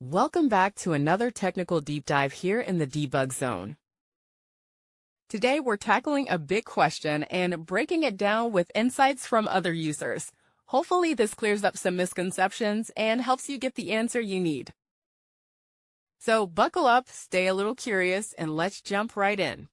Welcome back to another technical deep dive here in the debug zone. Today we're tackling a big question and breaking it down with insights from other users. Hopefully this clears up some misconceptions and helps you get the answer you need. So buckle up, stay a little curious, and let's jump right in.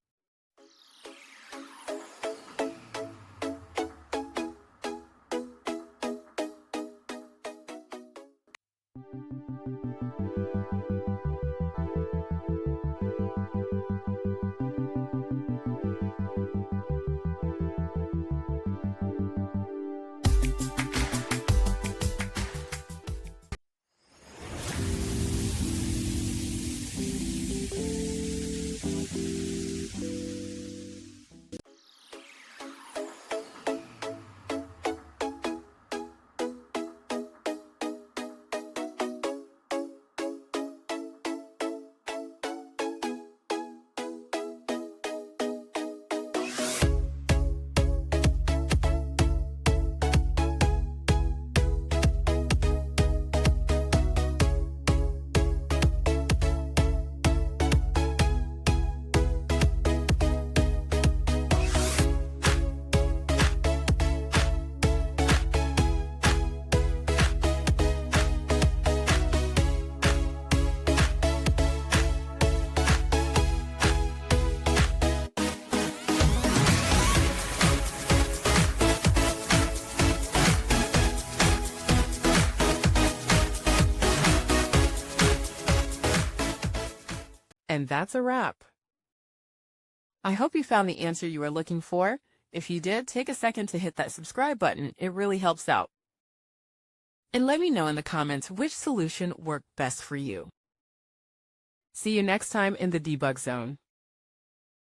And that's a wrap. I hope you found the answer you were looking for. If you did, take a second to hit that subscribe button. It really helps out. And let me know in the comments which solution worked best for you. See you next time in the debug zone.